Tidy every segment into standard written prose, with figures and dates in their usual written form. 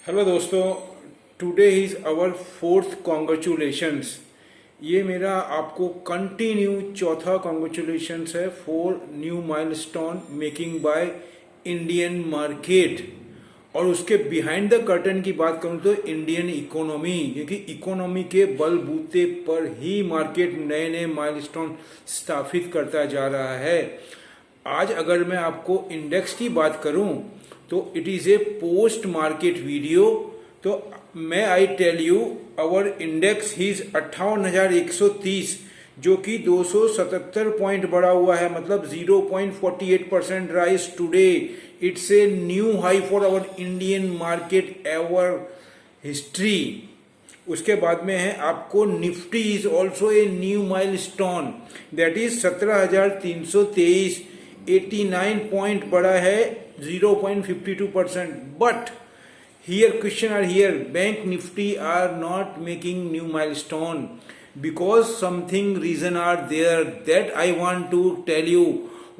Hello दोस्तों, today is our fourth congratulations. ये मेरा आपको कंटिन्यू चौथा कॉन्ग्रेचुलेशंस है for new milestone making by Indian market. और उसके बिहाइंड द कर्टन की बात करूं तो इंडियन इकोनॉमी, क्योंकि इकोनॉमी के बलबूते पर ही मार्केट नए नए माइलस्टोन स्थापित करता जा रहा है। आज अगर मैं आपको इंडेक्स की बात करूं तो it is a post market video. तो मैं I tell you our index is 58,130, जो कि 277 पॉइंट बढ़ा हुआ है, मतलब 0.48% rise today. It's a new high for our Indian market ever history. उसके बाद में है आपको Nifty is also a new milestone, that is 17,323, 89 point बढ़ा है, 0.52%. But here question are here, bank nifty are not making new milestone because something reason are there that I want to tell you.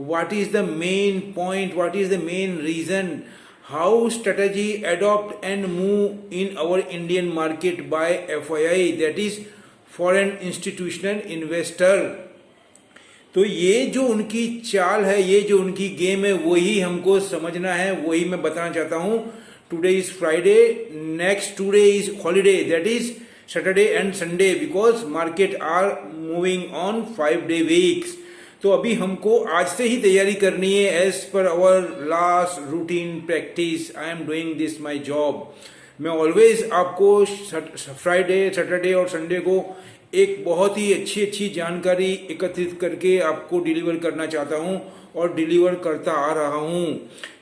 What is the main point, what is the main reason how strategy adopt and move in our Indian market by FII, that is foreign institutional investor. तो ये जो उनकी चाल है, ये जो उनकी game है, वही हमको समझना है, वही मैं बताना चाहता हूँ। Today is Friday, next today is holiday, that is Saturday and Sunday, because market are moving on 5-day weeks. तो अभी हमको आज से ही तैयारी करनी है as per our last routine practice. I am doing this my job. मैं always आपको फ्राइडे, सैटरडे और संडे को एक बहुत ही अच्छी अच्छी जानकारी एकत्रित करके आपको डिलीवर करना चाहता हूं और डिलीवर करता आ रहा हूं।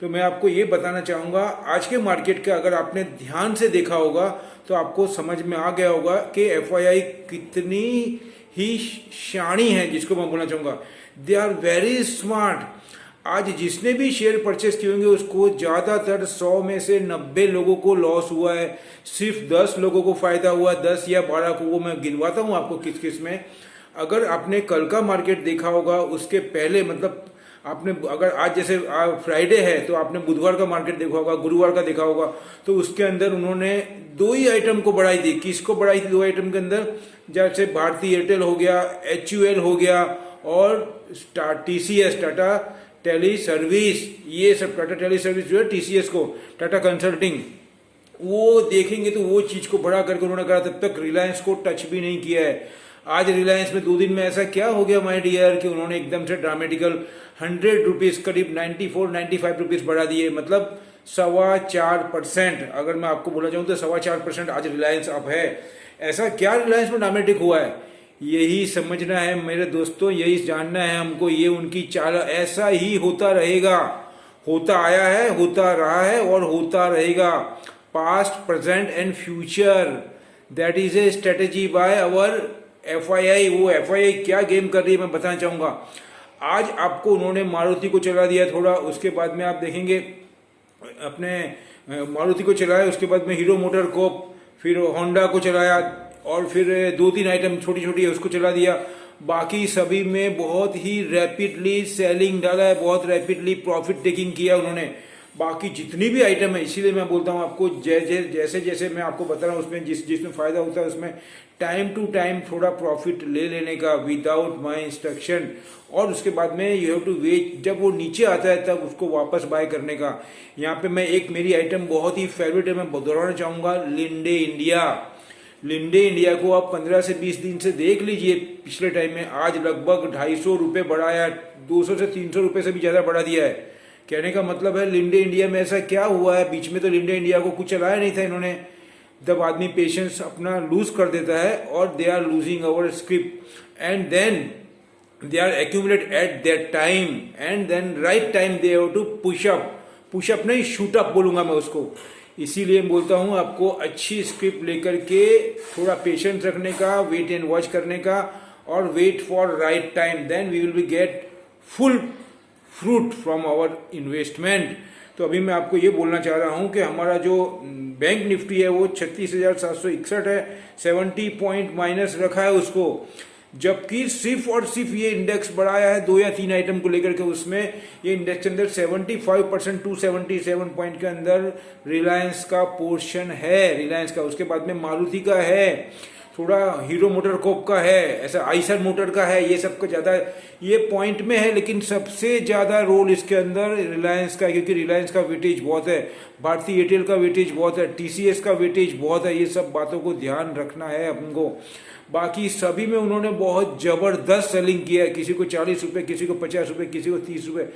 तो मैं आपको ये बताना चाहूँगा, आज के मार्केट का अगर आपने ध्यान से देखा होगा तो आपको समझ में आ गया होगा कि एफआईआई कितनी ही शानी है, जिसको मैं बोलना चाहूँगा। They are very smart. आज जिसने भी शेयर परचेस किए होंगे उसको ज़्यादातर 100 में से 90 लोगों को लॉस हुआ है, सिर्फ 10 लोगों को फायदा हुआ, 10 या 12 को, वो मैं गिनवाता हूँ आपको किस किस में। अगर आपने कल का मार्केट देखा होगा, उसके पहले मतलब आपने अगर आज जैसे फ्राइडे है तो आपने बुधवार का मार्केट देखा होगा, गुरुवार का देखा होगा, तो उसके अंदर उन्होंने दो ही आइटम को बढ़ाई थी। किसको बढ़ाई थी? दो आइटम के अंदर, जैसे भारती एयरटेल हो गया, HUL हो गया, और TCS टाटा टेली सर्विस। ये सब टाटा टेली सर्विस जो है TCS को, टाटा कंसल्टिंग, वो देखेंगे तो वो चीज को बढ़ा करके उन्होंने कहा। तब तक रिलायंस को टच भी नहीं किया है। आज रिलायंस में 2 दिन में ऐसा क्या हो गया माय डियर कि उन्होंने एकदम से ड्रामेटिकल 100 रुपीज, करीब 94-95 रुपीज बढ़ा दिए, मतलब 4.25%। अगर मैं आपको बोला चाहूँ तो 4.25% आज रिलायंस अप है। ऐसा क्या रिलायंस में ड्रामेटिक हुआ है, यही समझना है मेरे दोस्तों, यही जानना है हमको। ये उनकी चाल, ऐसा ही होता रहेगा, होता आया है, होता रहा है और होता रहेगा। Past, present and future, that is a strategy by our FII. वो एफआईआई क्या गेम कर रही है मैं बताना चाहूंगा। आज आपको उन्होंने मारुति को चला दिया थोड़ा, उसके बाद में आप देखेंगे अपने मारुति को चलाया, उसके बाद में हीरो मोटर को, फिर होंडा को चलाया, और फिर 2-3 आइटम छोटी छोटी है उसको चला दिया। बाकी सभी में बहुत ही रैपिडली सेलिंग डाला है, बहुत रैपिडली प्रॉफिट टेकिंग किया उन्होंने। बाकी जितनी भी आइटम है, इसीलिए मैं बोलता हूँ आपको, जैसे जैसे मैं आपको बता रहा हूँ उसमें जिसमें फायदा होता है उसमें टाइम टू टाइम थोड़ा प्रॉफिट ले लेने का विदाउट माई इंस्ट्रक्शन। और उसके बाद में यू हैव टू वेट, जब वो नीचे आता है तब उसको वापस बाय करने का। यहाँ पे मैं एक मेरी आइटम बहुत ही फेवरेट है, मैं दोहराना चाहूँगा, लिंडे इंडिया। लिंडे इंडिया को आप 15 से 20 दिन से देख लीजिए, पिछले टाइम में आज लगभग 250 रुपये बढ़ाया, 200 से 300 रुपये से भी ज़्यादा बढ़ा दिया है। कहने का मतलब है लिंडे इंडिया में ऐसा क्या हुआ है, बीच में तो लिंडे इंडिया को कुछ चलाया नहीं था इन्होंने। जब आदमी पेशेंस अपना लूज कर देता है और they are losing our script and then they are accumulate at that time and then right time they have to push up नहीं, शूट अप बोलूंगा मैं उसको। इसीलिए बोलता हूँ आपको अच्छी स्क्रिप्ट लेकर के थोड़ा पेशेंस रखने का, वेट एंड वॉच करने का, और wait for right time, then we will be get full fruit from our investment. तो अभी मैं आपको ये बोलना चाह रहा हूँ कि हमारा जो बैंक निफ्टी है वो 36,761 है, 70 पॉइंट माइनस रखा है उसको। जबकि सिर्फ और सिर्फ ये इंडेक्स बढ़ाया है 2 या 3 आइटम को लेकर के, उसमें ये इंडेक्स के अंदर 75% 277 पॉइंट के अंदर रिलायंस का पोर्शन है, रिलायंस का। उसके बाद में मारुति का है, थोड़ा हीरो मोटर कॉर्प का है, ऐसा आइसर मोटर का है, ये सबका ज़्यादा ये पॉइंट में है, लेकिन सबसे ज़्यादा रोल इसके अंदर रिलायंस का है, क्योंकि रिलायंस का वेटेज बहुत है, भारतीय एयरटेल का वेटेज बहुत है, टीसीएस का वेटेज बहुत है। ये सब बातों को ध्यान रखना है अपन को। बाकी सभी में उन्होंने बहुत ज़बरदस्त सेलिंग किया है, किसी को 40 रुपये, किसी को 50 रुपये, किसी को 30 रुपये,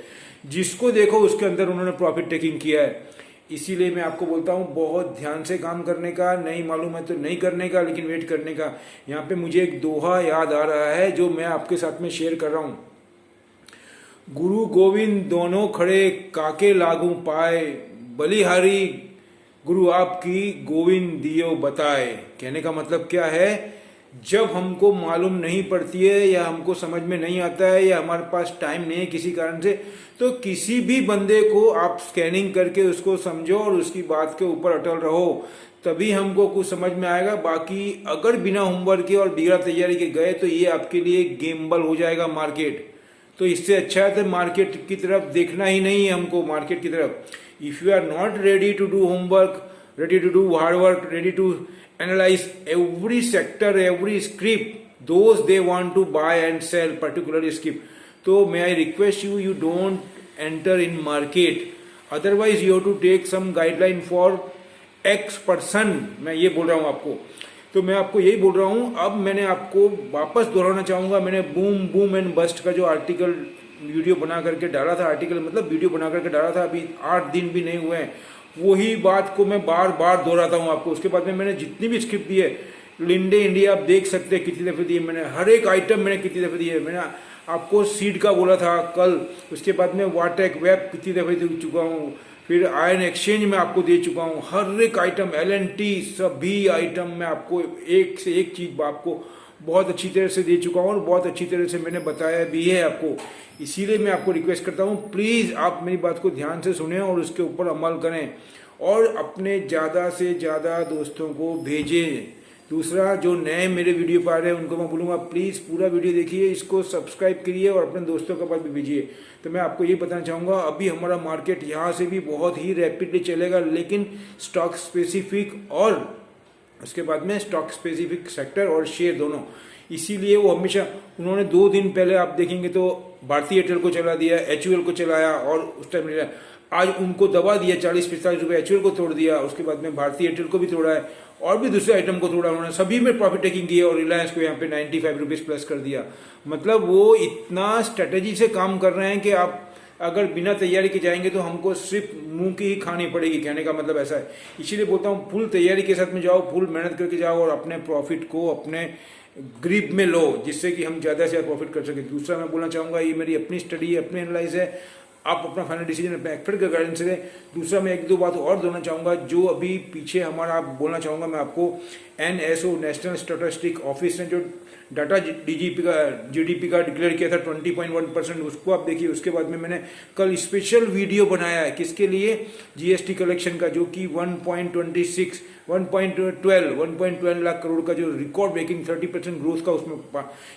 जिसको देखो उसके अंदर उन्होंने प्रॉफिट टेकिंग किया है। इसीलिए मैं आपको बोलता हूँ बहुत ध्यान से काम करने का, नहीं मालूम है तो नहीं करने का, लेकिन वेट करने का। यहाँ पे मुझे एक दोहा याद आ रहा है जो मैं आपके साथ में शेयर कर रहा हूँ। गुरु गोविंद दोनों खड़े, काके लागू पाए, बलिहारी गुरु आपकी, गोविंद दियो बताए। कहने का मतलब क्या है, जब हमको मालूम नहीं पड़ती है या हमको समझ में नहीं आता है या हमारे पास टाइम नहीं है किसी कारण से, तो किसी भी बंदे को आप स्कैनिंग करके उसको समझो और उसकी बात के ऊपर अटल रहो, तभी हमको कुछ समझ में आएगा। बाकी अगर बिना होमवर्क के और बिना तैयारी के गए तो ये आपके लिए गेम्बल हो जाएगा मार्केट। तो इससे अच्छा है तो मार्केट की तरफ देखना ही नहीं है हमको, मार्केट की तरफ। If you are not ready to do homework, ready to do hard work, ready to analyze every sector, every script, those they want to buy and sell, particularly script. So may I request you, you don't enter in market. Otherwise you have to take some guideline for X person. मैं ये बोल रहा हूँ आपको, तो मैं आपको यही बोल रहा हूँ। अब मैंने आपको वापस दोहराना चाहूँगा, मैंने बूम एंड बस्ट का जो आर्टिकल वीडियो बना करके डाला था, आर्टिकल मतलब वीडियो बना करके डाला था, अभी 8 दिन भी नहीं हुए हैं, वही बात को मैं बार बार दोहराता हूँ आपको। उसके बाद में मैंने जितनी भी स्क्रिप्ट दी है, लिंडे इंडिया आप देख सकते हैं कितनी दफ़े दी है मैंने, हर एक आइटम मैंने कितनी दफ़े दी है। मैंने आपको सीड का बोला था कल, उसके बाद में वाटेक वेब कितनी दफ़े दे चुका हूँ, फिर आयन एक्सचेंज में आपको दे चुका हूँ, हर एक आइटम, LNT, सभी आइटम में आपको एक से एक चीज़ आपको बहुत अच्छी तरह से दे चुका हूँ और बहुत अच्छी तरह से मैंने बताया भी है आपको। इसीलिए मैं आपको रिक्वेस्ट करता हूँ, प्लीज़ आप मेरी बात को ध्यान से सुनें और उसके ऊपर अमल करें और अपने ज़्यादा से ज़्यादा दोस्तों को भेजें। दूसरा, जो नए मेरे वीडियो पा रहे हैं उनको मैं बोलूँगा प्लीज़ पूरा वीडियो देखिए, इसको सब्सक्राइब करिए और अपने दोस्तों के पास भी भेजिए। तो मैं आपको ये बताना चाहूँगा, अभी हमारा मार्केट यहाँ से भी बहुत ही रैपिडली चलेगा, लेकिन स्टॉक स्पेसिफिक और उसके बाद में स्टॉक स्पेसिफिक सेक्टर और शेयर दोनों। इसीलिए वो हमेशा, उन्होंने 2 दिन पहले आप देखेंगे तो भारतीय एयरटेल को चला दिया, HUL को चलाया और उस टाइम मिला, आज उनको दबा दिया 40-45 रुपये, HUL को तोड़ दिया, उसके बाद में भारतीय एयरटेल को भी तोड़ा है और भी दूसरे आइटम को तोड़ा उन्होंने, सभी में प्रॉफिट टेकिंग की है और रिलायंस को यहाँ पे 95 रुपीज़ प्लस कर दिया। मतलब वो इतना स्ट्रेटेजी से काम कर रहे हैं कि आप अगर बिना तैयारी के जाएंगे तो हमको सिर्फ मुंह की ही खानी पड़ेगी। कहने का मतलब ऐसा है, इसीलिए बोलता हूँ फुल तैयारी के साथ में जाओ, फुल मेहनत करके जाओ और अपने प्रॉफिट को अपने ग्रिप में लो, जिससे कि हम ज़्यादा से ज़्यादा प्रॉफिट कर सकें। दूसरा मैं बोलना चाहूँगा, ये मेरी अपनी स्टडी है, अपनी एनालाइज है, आप अपना फाइनल डिसीजन अपने एक्सपर्ट के गाइडेंस से लें। दूसरा मैं 1-2 बात और बोलना चाहूँगा, जो अभी पीछे हमारा आप बोलना चाहूँगा मैं आपको, NSO नेशनल स्टैटिस्टिक्स ऑफिस ने जो डाटा GDP का डिक्लेयर किया था 20.1%, उसको आप देखिए। उसके बाद में मैंने कल स्पेशल वीडियो बनाया है, किसके लिए, GST कलेक्शन का, जो कि 1.12 लाख करोड़ का जो रिकॉर्ड ब्रेकिंग 30% ग्रोथ का उसमें,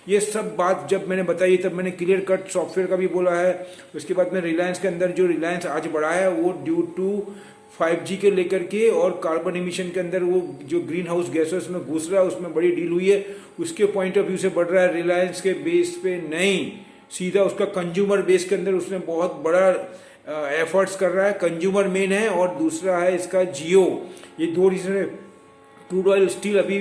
ये सब बात जब मैंने बताई तब मैंने क्लियर कट सॉफ्टवेयर का भी बोला है। उसके बाद में रिलायंस के अंदर जो रिलायंस आज बढ़ा है वो ड्यू टू 5G के लेकर के और कार्बन इमिशन के अंदर वो जो ग्रीन हाउस गैसेस में घुस रहा है उसमें बड़ी डील हुई है, उसके पॉइंट ऑफ व्यू से बढ़ रहा है। रिलायंस के बेस पे नहीं, सीधा उसका कंज्यूमर बेस के अंदर उसने बहुत बड़ा एफर्ट्स कर रहा है, कंज्यूमर मेन है। और दूसरा है इसका जियो, ये 2 रीजन है। क्रूड ऑयल स्टील अभी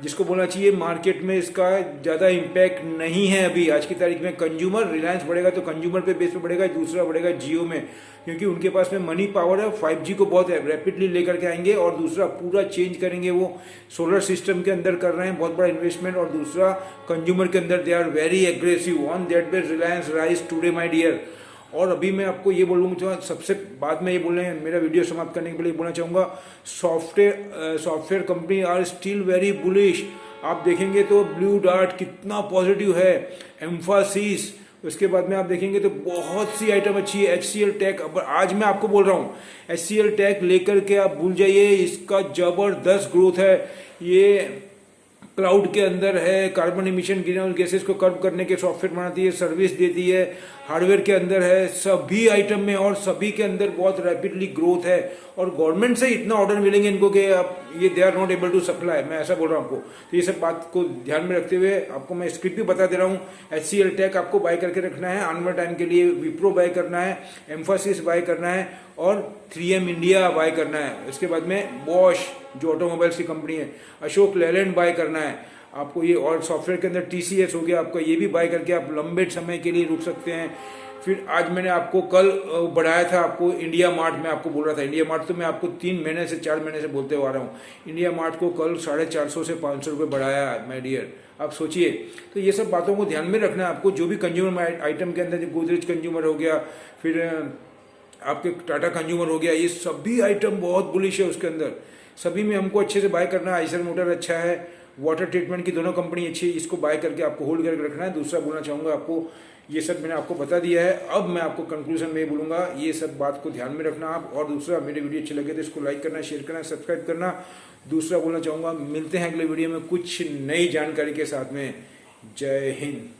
जिसको बोलना चाहिए मार्केट में इसका ज़्यादा इम्पैक्ट नहीं है अभी आज की तारीख में। कंज्यूमर रिलायंस बढ़ेगा तो कंज्यूमर पे बेस पे बढ़ेगा, दूसरा बढ़ेगा जियो में, क्योंकि उनके पास में मनी पावर है, 5G को बहुत रैपिडली लेकर के आएंगे। और दूसरा पूरा चेंज करेंगे, वो सोलर सिस्टम के अंदर कर रहे हैं बहुत बड़ा इन्वेस्टमेंट। और दूसरा कंज्यूमर के अंदर they are very aggressive on that base Reliance rise today my dear. और अभी मैं आपको ये बोलूँगा, सबसे बाद में ये बोलने, मेरा वीडियो समाप्त करने के लिए बोलना चाहूँगा, software company are still very bullish. आप देखेंगे तो ब्लू डार्ट कितना पॉजिटिव है, एम्फासिस, उसके बाद में आप देखेंगे तो बहुत सी आइटम अच्छी है। HCL टेक, अब आज मैं आपको बोल रहा हूँ HCL टेक लेकर के आप भूल जाइए, इसका जबरदस्त ग्रोथ है। ये क्लाउड के अंदर है, carbon emission green house gases को कर्व करने के सॉफ्टवेयर बनाती है, सर्विस देती है, हार्डवेयर के अंदर है, सभी आइटम में और सभी के अंदर बहुत रैपिडली ग्रोथ है। और गवर्नमेंट से इतना ऑर्डर मिलेंगे इनको कि अब ये they are not able to supply, मैं ऐसा बोल रहा हूँ आपको। तो ये सब बात को ध्यान में रखते हुए आपको मैं स्क्रिप्ट भी बता दे रहा हूँ। HCL टेक आपको बाय करके रखना है, आने वाले टाइम के लिए विप्रो बाय करना है, एम्फासिस बाय करना है और 3M इंडिया बाय करना है। इसके बाद में बॉश जो ऑटोमोबाइल्स की कंपनी है, अशोक लेलैंड बाय करना है आपको ये। और सॉफ्टवेयर के अंदर TCS हो गया आपका, ये भी बाय करके आप लंबे समय के लिए रुक सकते हैं। फिर आज मैंने आपको कल बढ़ाया था आपको इंडिया मार्ट में, आपको बोल रहा था इंडिया मार्ट, तो मैं आपको 3 महीने से 4 महीने से बोलते हुआ आ रहा हूँ। इंडिया मार्ट को कल 450 से 500 रुपये बढ़ाया माय डियर, आप सोचिए। तो ये सब बातों को ध्यान में रखना है आपको। जो भी कंज्यूमर आइटम के अंदर गोदरेज कंज्यूमर हो गया, फिर आपके टाटा कंज्यूमर हो गया, ये सभी आइटम बहुत बुलिश है उसके अंदर। सभी में हमको अच्छे से बाय करना है। आइसर मोटर अच्छा है, वाटर ट्रीटमेंट की दोनों कंपनी अच्छी है, इसको बाय करके आपको होल्ड करके रखना है। दूसरा बोलना चाहूँगा आपको, ये सब मैंने आपको बता दिया है। अब मैं आपको कंक्लूजन में बोलूँगा, ये सब बात को ध्यान में रखना आप। और दूसरा, मेरे वीडियो अच्छे लगे तो इसको लाइक करना, शेयर करना, सब्सक्राइब करना। दूसरा बोलना चाहूँगा, मिलते हैं अगले वीडियो में कुछ नई जानकारी के साथ में। जय हिंद।